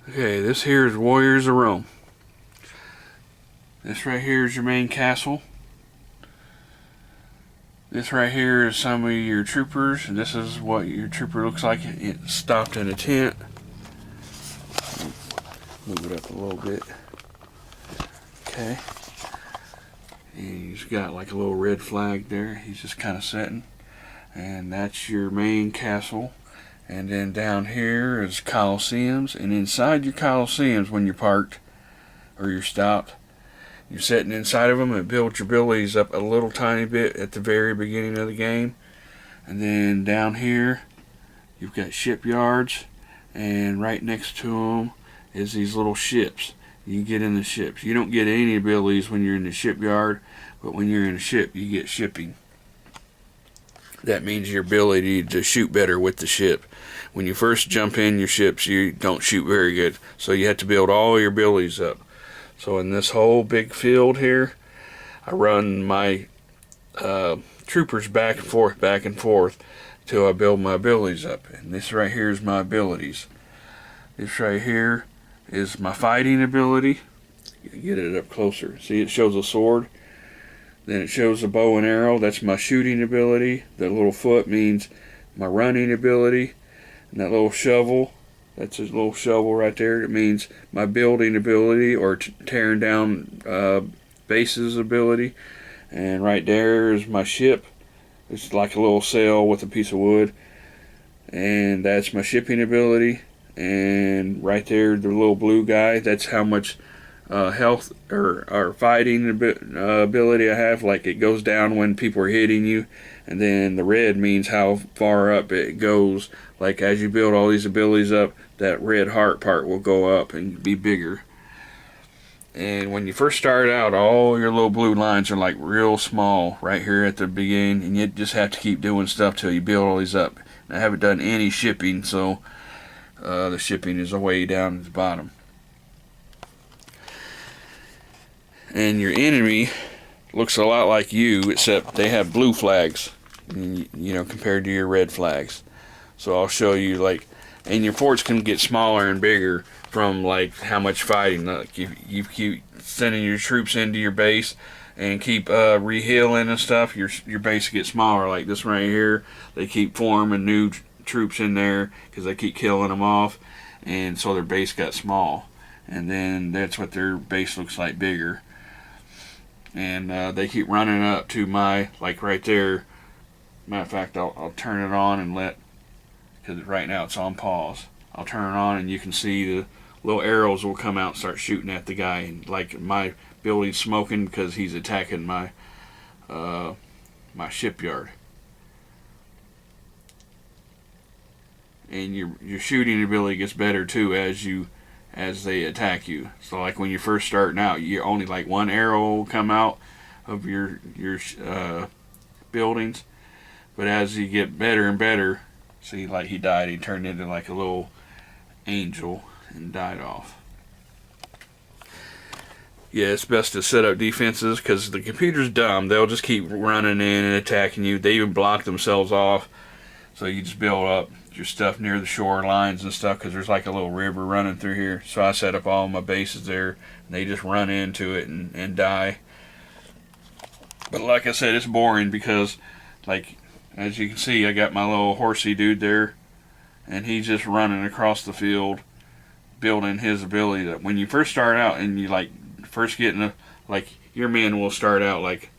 Okay, this here is Warriors of Rome. This right here is your main castle. This right here is some of your troopers, and this is what your trooper looks like. It's stopped in a tent. Move it up a little bit. Okay. He's got like a little red flag there. He's just kind of sitting. And that's your main castle. And then down here is Colosseums. And inside your Colosseums, when you're parked or you're stopped, you're sitting inside of them. It builds your abilities up a little tiny bit at the very beginning of the game. And then down here, you've got shipyards. And right next to them is these little ships. You get in the ships. You don't get any abilities when you're in the shipyard, but when you're in a ship, you get shipping. That means your ability to shoot better with the ship. When you first jump in your ships, you don't shoot very good, so you have to build all your abilities up. So in this whole big field here, I run my troopers back and forth till I build my abilities up. And this right here is my abilities. This right here is my fighting ability. Get it up closer. See, it shows a sword. Then it shows a bow and arrow. That's my shooting ability. The little foot means my running ability. And that little shovel, that's a little shovel right there. It means my building ability or tearing down bases ability. And right there is my ship. It's like a little sail with a piece of wood. And that's my shipping ability. And right there, the little blue guy, that's how much health or fighting ability I have. Like, it goes down when people are hitting you. And then the red means how far up it goes. Like, as you build all these abilities up, that red heart part will go up and be bigger. And when you first start out, all your little blue lines are like real small right here at the beginning. And you just have to keep doing stuff till you build all these up. And I haven't done any shipping, so the shipping is way down at the bottom. And your enemy looks a lot like you, except they have blue flags, you know, compared to your red flags. So I'll show you, like, and your forts can get smaller and bigger from, like, how much fighting. Like, you keep sending your troops into your base and keep rehealing and stuff, your base gets smaller. Like this right here, they keep forming new troops in there because they keep killing them off, and so their base got small. And then that's what their base looks like, bigger. And they keep running up to my, like right there. Matter of fact, I'll turn it on and because right now it's on pause. I'll turn it on and you can see the little arrows will come out and start shooting at the guy. And like my building's smoking because he's attacking my my shipyard. And your shooting ability gets better too as they attack you. So like when you're first starting out, you only like one arrow will come out of your buildings, but as you get better and better, see, like he died, he turned into like a little angel and died off. Yeah, it's best to set up defenses because the computer's dumb. They'll just keep running in and attacking you. They even block themselves off, so you just build up your stuff near the shorelines and stuff because there's like a little river running through here. So I set up all my bases there and they just run into it and die. But like I said, it's boring because, like, as you can see, I got my little horsey dude there and he's just running across the field building his ability. That when you first start out and you like first getting like your men will start out like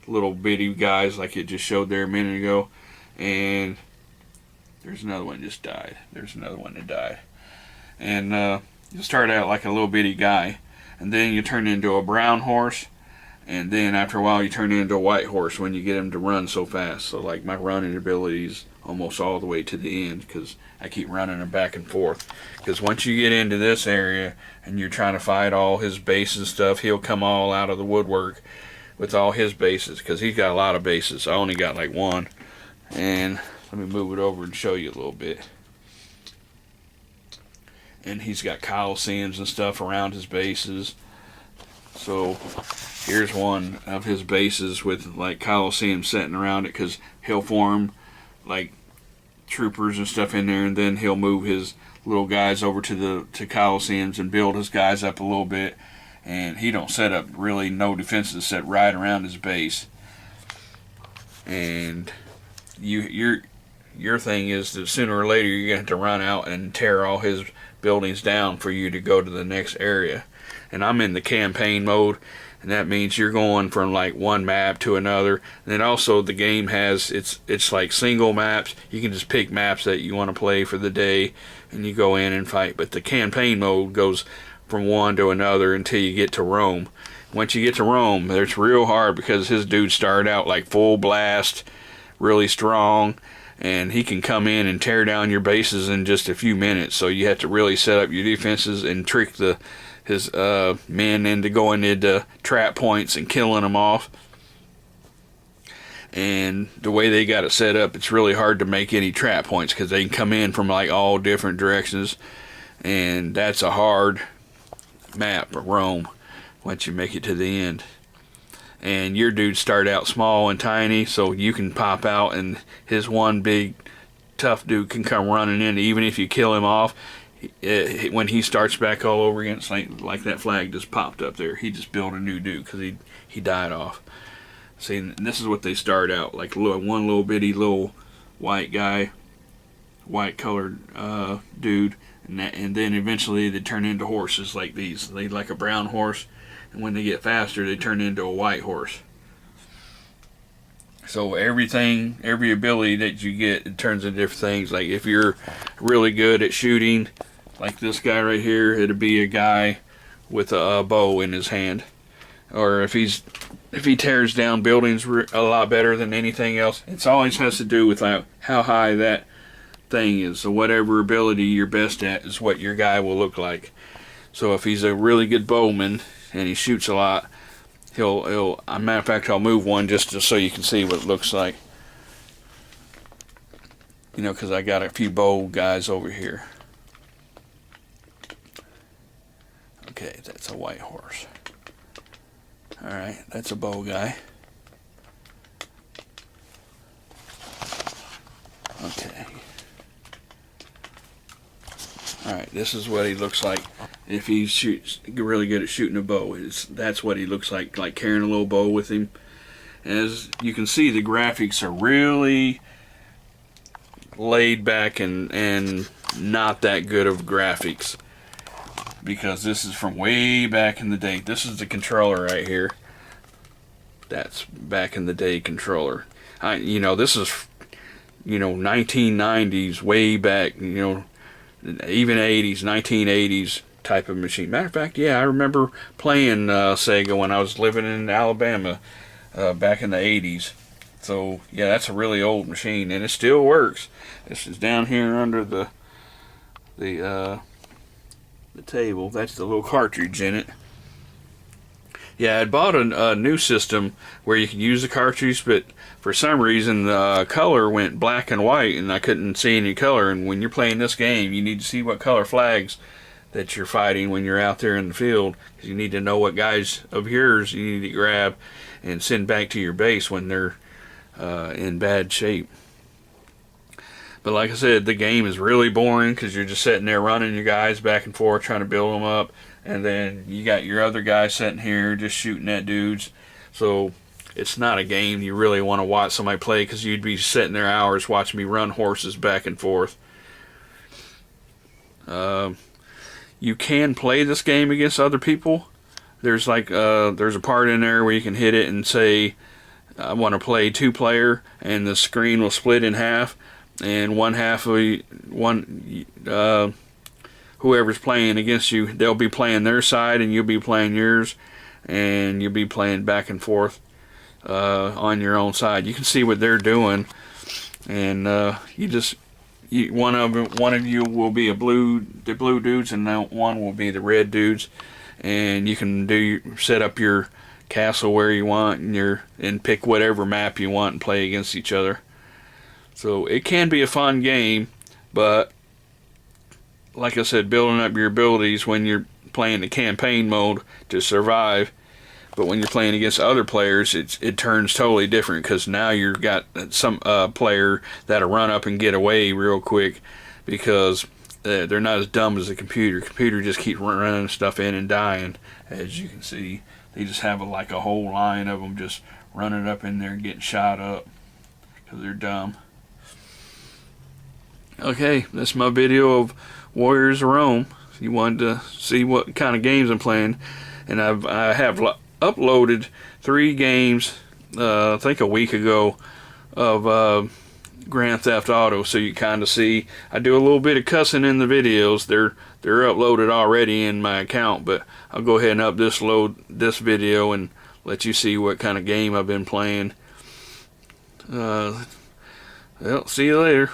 little bitty guys like it just showed there a minute ago, and there's another one just died. There's another one that died. And you start out like a little bitty guy. And then you turn into a brown horse. And then after a while you turn into a white horse when you get him to run so fast. So like my running abilities almost all the way to the end because I keep running him back and forth. Because once you get into this area and you're trying to fight all his bases and stuff, he'll come all out of the woodwork with all his bases. Because he's got a lot of bases. I only got like one. And let me move it over and show you a little bit. And he's got Colosseums and stuff around his bases. So here's one of his bases with like Colosseums sitting around it because he'll form like troopers and stuff in there, and then he'll move his little guys over to the Coliseums and build his guys up a little bit, and he don't set up really no defenses set right around his base. And your thing is that sooner or later you're gonna have to run out and tear all his buildings down for you to go to the next area. And I'm in the campaign mode, and that means you're going from like one map to another. And then also the game has it's like single maps. You can just pick maps that you want to play for the day, and you go in and fight. But the campaign mode goes from one to another until you get to Rome. Once you get to Rome, it's real hard because his dudes start out like full blast, really strong, and he can come in and tear down your bases in just a few minutes. So you have to really set up your defenses and trick his men into going into trap points and killing them off. And the way they got it set up, it's really hard to make any trap points because they can come in from like all different directions, and that's a hard map of Rome once you make it to the end. And your dudes start out small and tiny, so you can pop out and his one big tough dude can come running in. Even if you kill him off, when he starts back all over again, it's like that flag just popped up there. He just built a new dude because he died off. See, and this is what they start out like, one little bitty little white guy, white colored dude, and then eventually they turn into horses like these. They like a brown horse, and when they get faster, they turn into a white horse. So every ability that you get, it turns into different things. Like if you're really good at shooting, like this guy right here, it'll be a guy with a bow in his hand. Or if he tears down buildings a lot better than anything else, it always has to do with how high that thing is. So whatever ability you're best at is what your guy will look like. So if he's a really good bowman and he shoots a lot, he'll a matter of fact, I'll move one just so you can see what it looks like. You know, because I got a few bow guys over here. Okay, that's a white horse. Alright, that's a bow guy. Okay. Alright, this is what he looks like if he's really good at shooting a bow. That's what he looks like carrying a little bow with him. As you can see, the graphics are really laid back and not that good of graphics, because this is from way back in the day. This is the controller right here. That's back in the day controller. This is 1990s, way back, even 80s, 1980s type of machine. Matter of fact, yeah, I remember playing Sega when I was living in Alabama back in the 80s. So yeah, that's a really old machine, and it still works. This is down here under the table. That's the little cartridge in it. Yeah, I bought a new system where you can use the cartridge, but for some reason the color went black and white, and I couldn't see any color. And when you're playing this game, you need to see what color flags that you're fighting when you're out there in the field, because you need to know what guys of yours you need to grab and send back to your base when they're in bad shape. But like I said, the game is really boring because you're just sitting there running your guys back and forth trying to build them up, and then you got your other guy sitting here just shooting at dudes. So it's not a game you really want to watch somebody play, because you'd be sitting there hours watching me run horses back and forth. You can play this game against other people. There's there's a part in there where you can hit it and say, I want to play 2-player, and the screen will split in half, and whoever's playing against you, they'll be playing their side and you'll be playing yours, and you'll be playing back and forth on your own side. You can see what they're doing, and one of you will be the blue dudes, and one will be the red dudes, and you can set up your castle where you want, and pick whatever map you want and play against each other. So it can be a fun game, but like I said, building up your abilities when you're playing the campaign mode to survive. But when you're playing against other players, it turns totally different, because now you've got some player that'll run up and get away real quick, because they're not as dumb as the computer. Computer just keeps running stuff in and dying. As you can see, they just have like a whole line of them just running up in there and getting shot up because they're dumb. Okay, that's my video of Warriors of Rome. If you wanted to see what kind of games I'm playing, and I have uploaded 3 games, I think a week ago, of Grand Theft Auto, so you kind of see. I do a little bit of cussing in the videos. They're uploaded already in my account, but I'll go ahead and upload this video and let you see what kind of game I've been playing. Well, see you later.